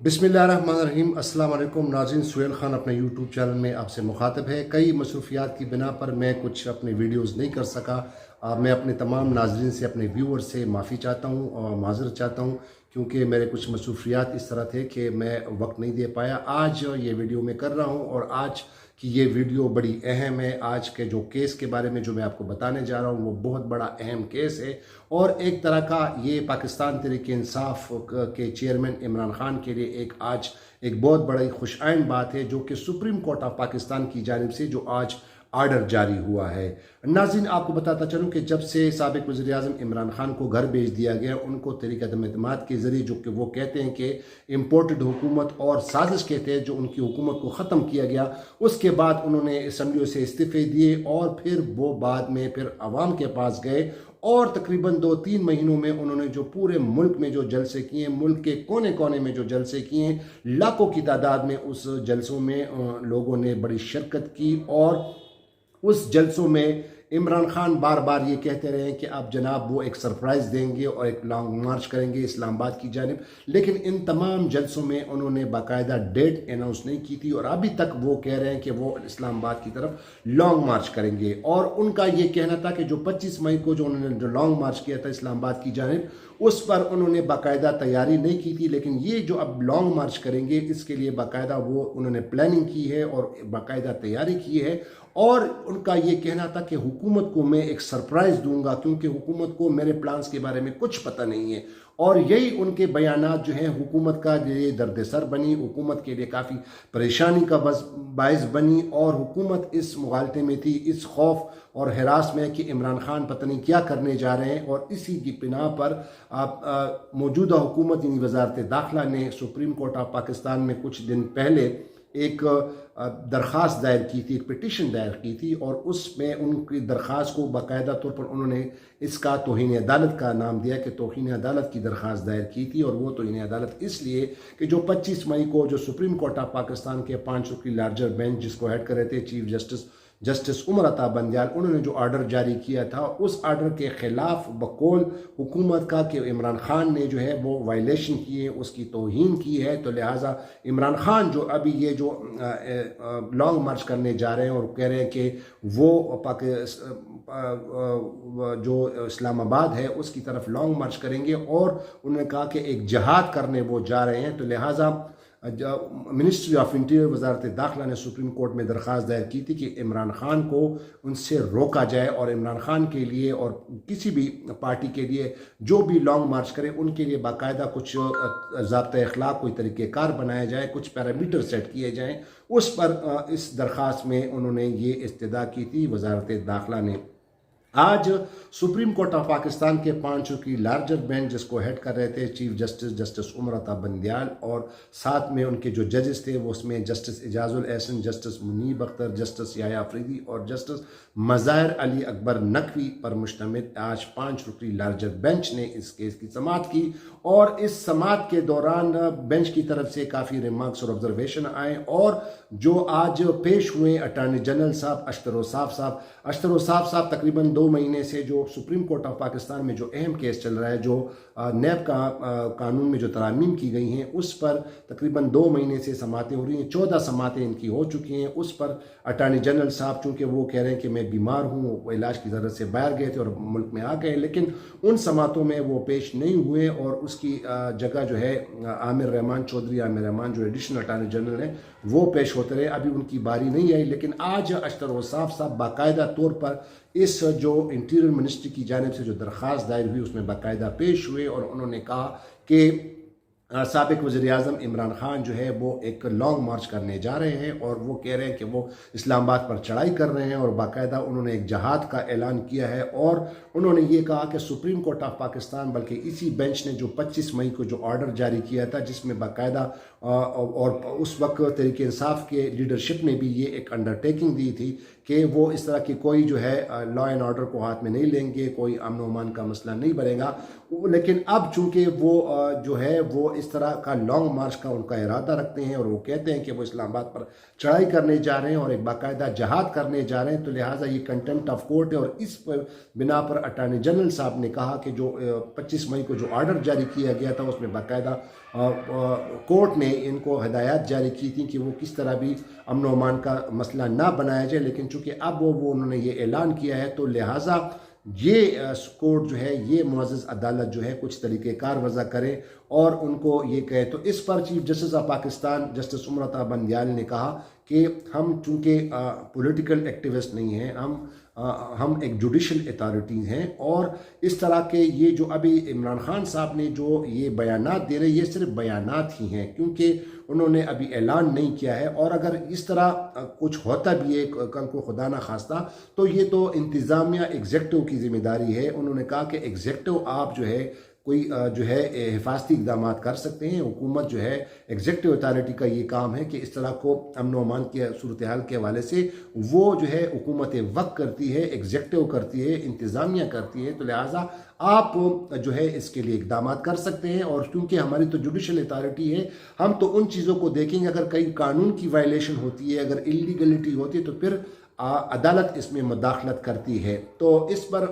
बिस्मिल्लाहिर्रहमानिर्रहीम। अस्सलाम वालेकुम नाज़रीन, सुहेल ख़ान अपने यूट्यूब चैनल में आपसे मुखातब है। कई मसरूफियात की बिना पर मैं कुछ अपने वीडियोस नहीं कर सका। मैं अपने तमाम नाज़रीन से, अपने व्यूअर्स से माफ़ी चाहता हूँ और माज़रत चाहता हूँ, क्योंकि मेरे कुछ मसरूफियात इस तरह थे कि मैं वक्त नहीं दे पाया। आज ये वीडियो मैं कर रहा हूँ और आज कि ये वीडियो बड़ी अहम है। आज के जो केस के बारे में जो मैं आपको बताने जा रहा हूँ वो बहुत बड़ा अहम केस है और एक तरह का ये पाकिस्तान तहरीक इंसाफ के चेयरमैन इमरान खान के लिए आज एक बहुत बड़ी खुशआइंद बात है, जो कि सुप्रीम कोर्ट ऑफ पाकिस्तान की जानिब से जो आज आर्डर जारी हुआ है। नाज़रीन, आपको बताता चलूँ कि जब से साबिक वज़ीर आज़म इमरान खान को घर भेज दिया गया, उनको तहरीक अदम एतमाद के ज़रिए, जो कि वो कहते हैं कि इम्पोर्टेड हुकूमत और साजिश के तहत जो उनकी हुकूमत को ख़त्म किया गया, उसके बाद उन्होंने असम्बलियों से इस्तीफ़े दिए और फिर वो बाद में फिर अवाम के पास गए और तकरीबन 2-3 महीनों में उन्होंने जो पूरे मुल्क में जो जलसे किए, मुल्क के कोने कोने में जो जलसे किए, लाखों की तादाद में उस जलसों में लोगों ने बड़ी शिरकत की और उस जलसों में इमरान खान बार बार ये कहते रहे कि अब जनाब वो एक सरप्राइज़ देंगे और एक लॉन्ग मार्च करेंगे इस्लामाबाद की जानिब, लेकिन इन तमाम जलसों में उन्होंने बाकायदा डेट अनाउंस नहीं की थी और अभी तक वो कह रहे हैं कि वो इस्लामाबाद की तरफ लॉन्ग मार्च करेंगे। और उनका ये कहना था कि जो 25 मई को जो उन्होंने जो लॉन्ग मार्च किया था इस्लामाबाद की जानिब, उस पर उन्होंने बाकायदा तैयारी नहीं की थी, लेकिन ये जो अब लॉन्ग मार्च करेंगे इसके लिए बाकायदा वो उन्होंने प्लानिंग की है और बाकायदा तैयारी की है। और उनका ये कहना था कि हुकूमत को मैं एक सरप्राइज़ दूंगा, क्योंकि हुकूमत को मेरे प्लान्स के बारे में कुछ पता नहीं है। और यही उनके बयानात जो हैं हुकूमत का लिए दर्द-ए-सर बनी, हुकूमत के लिए काफ़ी परेशानी का बायस बनी और हुकूमत इस मुगालते में थी, इस खौफ और हिरास में कि इमरान खान पता नहीं क्या करने जा रहे हैं। और इसी की बिना पर मौजूदा हुकूमत यानी वज़ारत दाखिला ने सुप्रीम कोर्ट ऑफ पाकिस्तान में कुछ दिन पहले एक दरख्वास्त दायर की थी, एक पिटिशन दायर की थी और उसमें उनकी दरख्वास्त को बाकायदा तौर पर उन्होंने इसका तौहीन अदालत का नाम दिया कि तौहीन अदालत की दरख्वास्त दायर की थी। और वो तौहीन अदालत इसलिए कि जो 25 मई को जो सुप्रीम कोर्ट ऑफ पाकिस्तान के 5 रुकनी लार्जर बेंच, जिसको हेड कर रहे थे चीफ जस्टिस उमर अता बंदियाल, उन्होंने जो आर्डर जारी किया था, उस आर्डर के ख़िलाफ़ बकौल हुकूमत का कि इमरान खान ने जो है वो वायलेशन की है, उसकी तौहीन की है, तो लिहाजा इमरान खान जो अभी ये जो लॉन्ग मार्च करने जा रहे हैं और कह रहे हैं कि वो जो इस्लामाबाद है उसकी तरफ लॉन्ग मार्च करेंगे और उन्होंने कहा कि एक जहाद करने वो जा रहे हैं, तो लिहाजा मिनिस्ट्री ऑफ इंटीरियर वज़ारत दाखिला ने सुप्रीम कोर्ट में दरख्वास्त दायर की थी कि इमरान खान को उनसे रोका जाए और इमरान खान के लिए और किसी भी पार्टी के लिए जो भी लॉन्ग मार्च करे उनके लिए बाकायदा कुछ ज़ाब्ता अखलाक, कोई तरीक़ेकार बनाया जाए, कुछ पैरामीटर सेट किए जाएँ। उस पर इस दरख्वास्त में उन्होंने ये इस्तदा की थी वज़ारत दाखिला ने। आज सुप्रीम कोर्ट ऑफ पाकिस्तान के 5 की लार्जर बेंच, जिसको हेड कर रहे थे चीफ जस्टिस उमर अता बंदियाल और साथ में उनके जो जजेस थे वो उसमें justice Ejazul Ahsan, justice Munib Akhtar, justice Yahya Afridi और जस्टिस मज़ाहिर अली अकबर नकवी पर मुश्तमिल आज 5 रुकनी लार्जर बेंच ने इस केस की समाअत की। और इस समाअत के दौरान बेंच की तरफ से काफ़ी रिमार्क्स और ऑब्जर्वेशन आए और जो आज पेश हुए अटॉर्नी जनरल साहब अशतर औसाफ साहब तकरीबन 2 महीने से जो सुप्रीम कोर्ट ऑफ पाकिस्तान में जो अहम केस चल रहा है, जो नैब का कानून में जो तरामीम की गई हैं, उस पर तकरीबन 2 महीने से समातें हो रही हैं, 14 समातें इनकी हो चुकी हैं। उस पर अटॉर्नी जनरल साहब चूँकि वो कह रहे हैं कि मैं बीमार हूँ, वो इलाज की ज़रूरत से बाहर गए थे और मुल्क में आ गए, लेकिन उन समातों में वो पेश नहीं हुए और उसकी जगह जो है आमिर रहमान चौधरी जो एडिशनल अटॉर्नी जनरल हैं, वो पेश होते रहे। अभी उनकी बारी नहीं आई, लेकिन आज अशतर औसाफ साहब बाकायदा तौर पर इस जो इंटीरियर मिनिस्ट्री की जानिब से जो दरख्वास्त दायर हुई उसमें बाकायदा पेश हुए और उन्होंने कहा कि साबिक वज़ीर आज़म इमरान खान जो है वो एक लॉन्ग मार्च करने जा रहे हैं और वो कह रहे हैं कि वो इस्लामाबाद पर चढ़ाई कर रहे हैं और बाकायदा उन्होंने एक जहाद का ऐलान किया है। और उन्होंने ये कहा कि सुप्रीम कोर्ट ऑफ पाकिस्तान, बल्कि इसी बेंच ने जो 25 मई को जो ऑर्डर जारी किया था, जिसमें बाकायदा और उस वक्त तहरीक इंसाफ के लीडरशिप ने भी ये एक अंडरटेकिंग दी थी कि वो इस तरह की कोई जो है लॉ एंड ऑर्डर को हाथ में नहीं लेंगे, कोई अमन अमान का मसला नहीं बनेगा। लेकिन अब चूंकि वो जो है वो इस तरह का लॉन्ग मार्च का उनका इरादा रखते हैं और वो कहते हैं कि वो इस्लामाबाद पर चढ़ाई करने जा रहे हैं और एक बाकायदा जहाद करने जा रहे हैं, तो लिहाजा ये कंटेम्प्ट ऑफ कोर्ट है। और इस पर बिना पर अटॉर्नी जनरल साहब ने कहा कि जो 25 मई को जो ऑर्डर जारी किया गया था उसमें बाकायदा कोर्ट ने इनको हिदायत जारी की थी कि वो किस तरह भी अमन व अमान का मसला ना बनाया जाए। लेकिन चूंकि अब वो उन्होंने ये ऐलान किया है, तो लिहाजा ये कोर्ट जो है, ये मुअज़्ज़ज़ अदालत जो है कुछ तरीक़ेकार वज़ा करे और उनको ये कहे। तो इस पर chief justice of Pakistan justice Umar Bandial ने कहा कि हम चूँकि पॉलिटिकल एक्टिविस्ट नहीं हैं, हम एक जुडिशल अथॉरिटी हैं और इस तरह के ये जो अभी इमरान खान साहब ने जो ये बयानात दे रहे, ये सिर्फ बयानात ही हैं, क्योंकि उन्होंने अभी ऐलान नहीं किया है। और अगर इस तरह कुछ होता भी है कल को खुदा ना खास्ता, तो ये तो इंतज़ामिया एग्जेक्टिव की जिम्मेदारी है। उन्होंने कहा कि एग्जेक्टिव आप जो है कोई जो है हिफाजती इक़दाम कर सकते हैं, हुकूमत जो है एग्जेक्टिव अथॉरिटी का ये काम है कि इस तरह को अमन व अमान के सूरत हाल के हवाले से वो जो है हुकूमत वक्त करती है, एग्जेक्टिव करती है, इंतज़ामिया करती है। तो लिहाजा आप जो है इसके लिए इक़दाम कर सकते हैं। और क्योंकि हमारी तो जुडिशल अथॉरिटी है, हम तो उन चीज़ों को देखेंगे, अगर कहीं कानून की वायलेशन होती है, अगर इलीगलिटी होती है, तो फिर अदालत इसमें मुदाखलत करती है। तो इस पर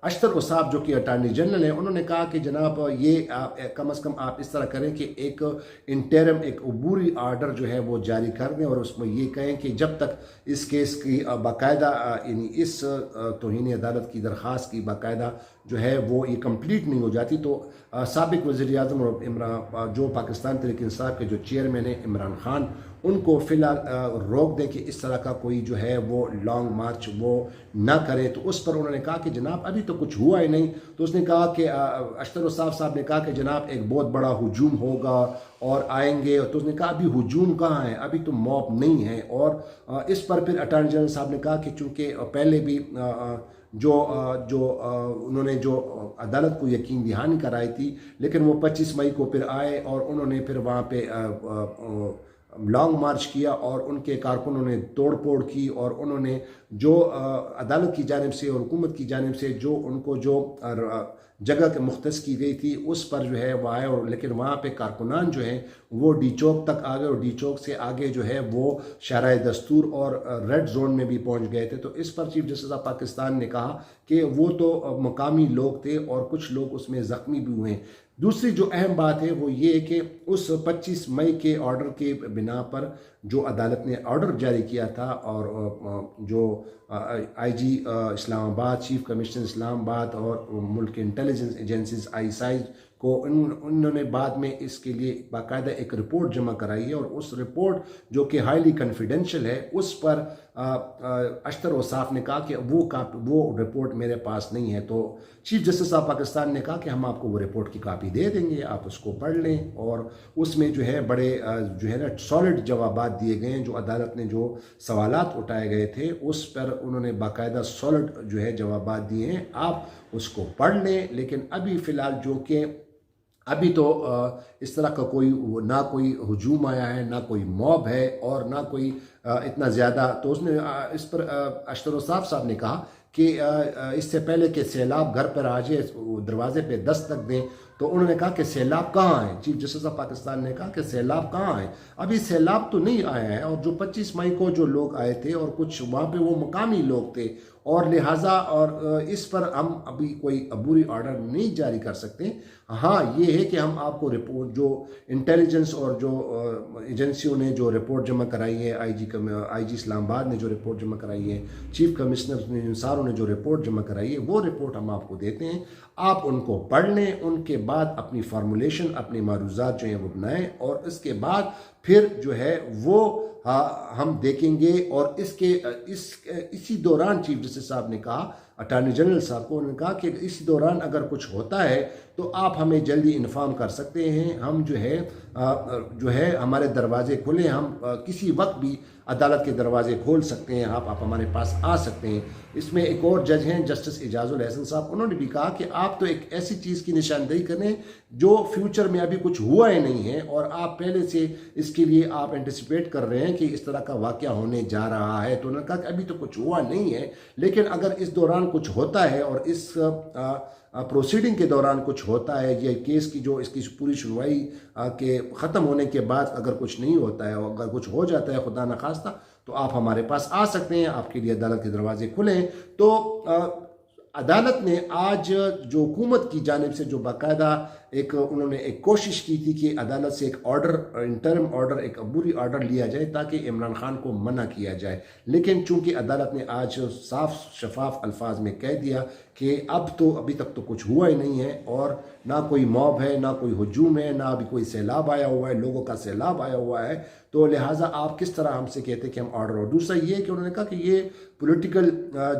अशतर उसाब जो कि अटॉर्नी जनरल हैं, उन्होंने कहा कि जनाब ये कम अज़ कम आप इस तरह करें कि एक इंटरम, एक अबूरी आर्डर जो है वो जारी कर दें और उसमें ये कहें कि जब तक इस केस की बाकायदा यानी इस तौहीन अदालत की दरख्वास्त की बाकायदा जो है वो ये कंप्लीट नहीं हो जाती, तो साबिक वज़ीर आज़म और जो पाकिस्तान तहरीक इंसाफ के जो चेयरमैन हैं इमरान खान, उनको फ़िलहाल रोक दें कि इस तरह का कोई जो है वो लॉन्ग मार्च वो ना करें। तो उस पर उन्होंने कहा कि जनाब अभी तो कुछ हुआ ही नहीं। तो उसने कहा कि अशतर साहब ने कहा कि जनाब एक बहुत बड़ा हुजूम होगा और आएंगे। तो उसने कहा अभी हुजूम कहाँ है, अभी तो मॉब नहीं है। और इस पर फिर अटॉर्नी जनरल साहब ने कहा कि चूँकि पहले भी उन्होंने जो अदालत को यकीन दहानी कराई थी, लेकिन वो 25 मई को फिर आए और उन्होंने फिर वहाँ पे लॉन्ग मार्च किया और उनके कारकुनों ने तोड़ फोड़ की और उन्होंने जो अदालत की जानिब से और हुकूमत की जानिब से जो उनको जो जगह मुख्तस की गई थी उस पर जो है वो आए। और लेकिन वहाँ पे कारकुनान जो हैं वो डी चौक तक आ गए और डी चौक से आगे जो है वो शाहराह दस्तूर और रेड जोन में भी पहुँच गए थे। तो इस पर चीफ जस्टिस ऑफ पाकिस्तान ने कहा कि वो तो मकामी लोग थे और कुछ लोग उसमें ज़ख्मी भी हुए हैं। दूसरी जो अहम बात है वो ये है कि उस 25 मई के ऑर्डर के बिना पर जो अदालत ने ऑर्डर जारी किया था और जो IG Islamabad, chief commissioner Islamabad और मुल्क के इंटेलिजेंस एजेंसीज ISI को उन्होंने बाद में इसके लिए बाकायदा एक रिपोर्ट जमा कराई है। और उस रिपोर्ट जो कि हाईली कॉन्फिडेंशियल है, उस पर अशतर वसाफ ने कहा कि वो रिपोर्ट मेरे पास नहीं है। तो चीफ जस्टिस ऑफ पाकिस्तान ने कहा कि हम आपको वो रिपोर्ट की कापी दे देंगे, आप उसको पढ़ लें। और उसमें जो है बड़े जो है ना सॉलिड जवाबात दिए गए हैं। जो अदालत ने जो सवालात उठाए गए थे उस पर उन्होंने बाकायदा सॉलिड जो है जवाबात दिए हैं, आप उसको पढ़ लें। लेकिन अभी फ़िलहाल जो कि अभी तो इस तरह का ना कोई हुजूम आया है, ना कोई मॉब है और ना कोई इतना ज़्यादा। तो उसने इस पर अशतर साहब ने कहा कि इससे पहले कि सैलाब घर पर आ जाए, दरवाजे पे दस्तक दें, तो उन्होंने कहा कि सैलाब कहाँ है। चीफ जस्टिस ऑफ पाकिस्तान ने कहा कि सैलाब कहाँ है, अभी सैलाब तो नहीं आया है। और जो 25 मई को जो लोग आए थे और कुछ वहाँ पे वो मकामी लोग थे और लिहाजा और इस पर हम अभी कोई अबूरी ऑर्डर नहीं जारी कर सकते। हाँ, ये है कि हम आपको रिपोर्ट जो इंटेलिजेंस और जो एजेंसियों ने जो रिपोर्ट जमा कराई है, आईजी इस्लामाबाद ने जो रिपोर्ट जमा कराई है, चीफ कमिश्नर इंसारों ने जो रिपोर्ट जमा कराई है, वो रिपोर्ट हम आपको देते हैं, आप उनको पढ़ लें। उनके बाद अपनी फार्मूलेशन, अपने मारूज़ात जो हैं वो बनाएं और इसके बाद फिर जो है वो हम देखेंगे। और इसी दौरान चीफ जस्टिस साहब ने कहा अटॉर्नी जनरल साहब को। उन्होंने कहा कि इस दौरान अगर कुछ होता है तो आप हमें जल्दी इन्फॉर्म कर सकते हैं, हम जो है हमारे दरवाजे खुले, हम किसी वक्त भी अदालत के दरवाजे खोल सकते हैं, आप हमारे पास आ सकते हैं। इसमें एक और जज हैं जस्टिस इजाजुल हसन साहब, उन्होंने भी कहा कि आप तो एक ऐसी चीज़ की निशानदेही करें जो फ्यूचर में अभी कुछ हुआ ही नहीं है और आप पहले से इसके लिए आप एंटिसिपेट कर रहे हैं कि इस तरह का वाक़या होने जा रहा है। तो उन्होंने कहा कि अभी तो कुछ हुआ नहीं है, लेकिन अगर इस दौरान कुछ होता है और इस प्रोसीडिंग के दौरान कुछ होता है, ये केस की जो इसकी पूरी सुनवाई के ख़त्म होने के बाद अगर कुछ नहीं होता है और अगर कुछ हो जाता है खुदा न खास्ता, तो आप हमारे पास आ सकते हैं, आपके लिए अदालत के दरवाजे खुले हैं। तो अदालत ने आज जो हुकूमत की जानिब से जो बाकायदा उन्होंने एक कोशिश की थी कि अदालत से एक ऑर्डर, इंटरिम ऑर्डर, एक अबूरी ऑर्डर लिया जाए ताकि इमरान खान को मना किया जाए, लेकिन चूंकि अदालत ने आज साफ शफाफ अल्फाज में कह दिया कि अब तो अभी तक तो कुछ हुआ ही नहीं है और ना कोई मॉब है, ना कोई हुजूम है, ना अभी कोई सैलाब आया हुआ है, लोगों का सैलाब आया हुआ है, तो लिहाजा आप किस तरह हमसे कहते कि हम ऑर्डर। और दूसरा ये कि उन्होंने कहा कि ये पॉलिटिकल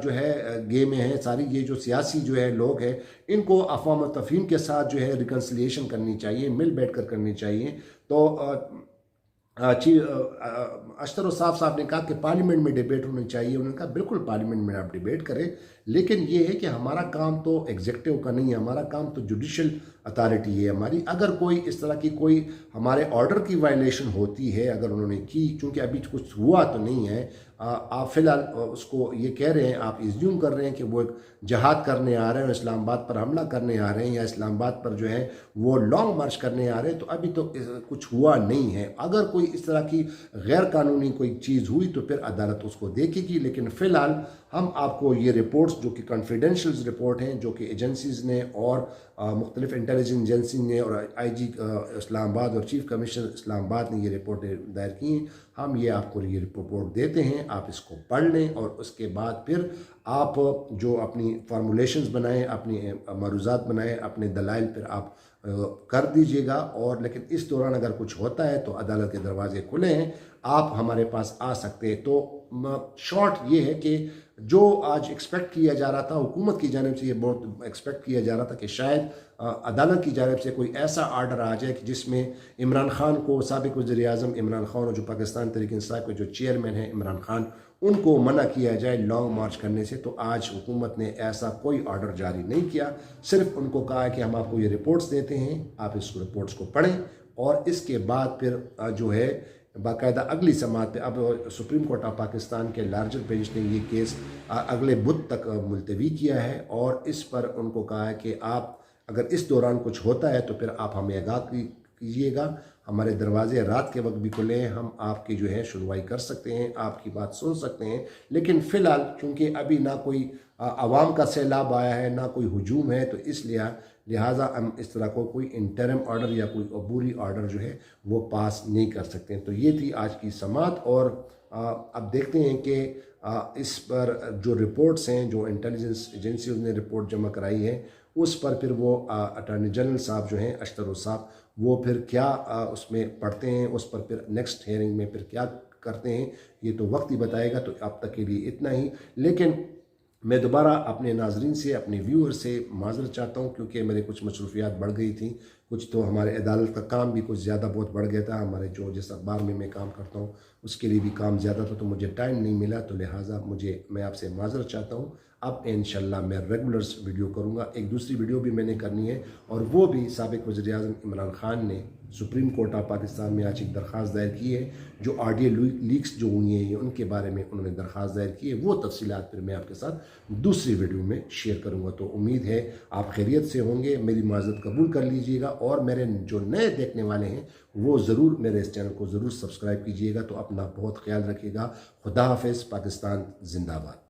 जो है गेम है सारी, ये जो सियासी जो है लोग हैं, इनको अफ़वाम तफ़हीम के साथ जो है रिकन्सिलिएशन करनी चाहिए, मिल बैठ कर करनी चाहिए। तो अशतर साहब ने कहा कि पार्लियामेंट में डिबेट होनी चाहिए। उन्होंने कहा बिल्कुल पार्लियामेंट में आप डिबेट करें, लेकिन ये है कि हमारा काम तो एग्जीक्यूटिव का नहीं है, हमारा काम तो जुडिशल अथॉरिटी है हमारी। अगर कोई इस तरह की कोई हमारे ऑर्डर की वायलेशन होती है, अगर उन्होंने की, चूँकि अभी कुछ हुआ तो नहीं है, आप फ़िलहाल उसको ये कह रहे हैं, आप इज्यूम कर रहे हैं कि वो एक जहाद करने आ रहे हैं, इस्लामाबाद पर हमला करने आ रहे हैं या इस्लामाबाद पर जो है वो लॉन्ग मार्च करने आ रहे हैं, तो अभी तो कुछ हुआ नहीं है। अगर कोई इस तरह की गैर कानूनी कोई चीज़ हुई तो फिर अदालत उसको देखेगी, लेकिन फ़िलहाल हम आपको ये रिपोर्ट्स जो कि कॉन्फिडेंशियल रिपोर्ट हैं, जो कि एजेंसीज़ ने और मुख्तलिफ इंटेलिजेंस एजेंसी ने और IG इस्लामाबाद और चीफ कमिश्नर इस्लामाबाद ने ये रिपोर्टें दायर की हैं, हम ये आपको ये रिपोर्ट देते हैं, आप इसको पढ़ लें और उसके बाद फिर आप जो अपनी फार्मूलेशंस बनाएं, अपनी मरूज़ात बनाएं, अपने दलाइल फिर आप कर दीजिएगा। और लेकिन इस दौरान अगर कुछ होता है तो अदालत के दरवाजे खुले हैं, आप हमारे पास आ सकते हैं। तो शॉर्ट ये है कि जो आज एक्सपेक्ट किया जा रहा था हुकूमत की जानिब से, ये बहुत एक्सपेक्ट किया जा रहा था कि शायद अदालत की जानिब से कोई ऐसा आर्डर आ जाए कि जिसमें इमरान खान को, साबिक़ वज़ीर आज़म इमरान खान और जो पाकिस्तान तहरीक इंसाफ के जो चेयरमैन हैं इमरान खान, उनको मना किया जाए लॉन्ग मार्च करने से। तो आज हुकूमत ने ऐसा कोई ऑर्डर जारी नहीं किया, सिर्फ उनको कहा है कि हम आपको ये रिपोर्ट्स देते हैं, आप इस रिपोर्ट्स को पढ़ें और इसके बाद फिर जो है बाकायदा अगली समात पे, अब सुप्रीम कोर्ट ऑफ पाकिस्तान के लार्जर बेंच ने ये केस अगले बुध तक मुलतवी किया है और इस पर उनको कहा है कि आप अगर इस दौरान कुछ होता है तो फिर आप हमें आगाह कीजिएगा, हमारे दरवाजे रात के वक्त भी खुले हैं, हम आपकी जो है सुनवाई कर सकते हैं, आपकी बात सुन सकते हैं। लेकिन फ़िलहाल चूँकि अभी ना कोई आवाम का सैलाब आया है, ना कोई हुजूम है, तो इसलिए लिहाजा हम इस तरह को कोई इंटरिम ऑर्डर या कोई अबूरी ऑर्डर जो है वो पास नहीं कर सकते हैं। तो ये थी आज की समात और अब देखते हैं कि इस पर जो रिपोर्ट्स हैं, जो इंटेलिजेंस एजेंसीज ने रिपोर्ट जमा कराई है, उस पर फिर वो अटॉर्नी जनरल साहब जो हैं अशतर साहब, वो फिर क्या उसमें पढ़ते हैं, उस पर फिर नेक्स्ट हेयरिंग में फिर क्या करते हैं, ये तो वक्त ही बताएगा। तो अब तक के लिए इतना ही, लेकिन मैं दोबारा अपने नाजरीन से, अपने व्यूअर से माज़रत चाहता हूँ क्योंकि मेरे कुछ मसरूफियात बढ़ गई थी, कुछ तो हमारे अदालत का काम भी कुछ ज़्यादा बहुत बढ़ गया था, हमारे जो जिस अखबार में मैं काम करता हूँ उसके लिए भी काम ज़्यादा था, तो मुझे टाइम नहीं मिला, तो लिहाजा मैं आपसे माज़रत चाहता हूँ। अब इंशाल्लाह मैं रेगुलर वीडियो करूँगा। एक दूसरी वीडियो भी मैंने करनी है और वो भी साबिक़ वज़ीर आज़म इमरान खान ने सुप्रीम कोर्ट ऑफ पाकिस्तान में आज एक दरख्वास्त दायर की है, जो ऑडियो लीक्स जो हुई हैं उनके बारे में उन्होंने दरख्वास्त दायर की है। वो तफसीलात फिर मैं आपके साथ दूसरी वीडियो में शेयर करूँगा। तो उम्मीद है आप खैरियत से होंगे, मेरी माज़रत कबूल कर लीजिएगा और मेरे जो नए देखने वाले हैं वो ज़रूर मेरे इस चैनल को ज़रूर सब्सक्राइब कीजिएगा। तो अपना बहुत ख्याल रखिएगा। खुदा हाफ़िज़। पाकिस्तान जिंदाबाद।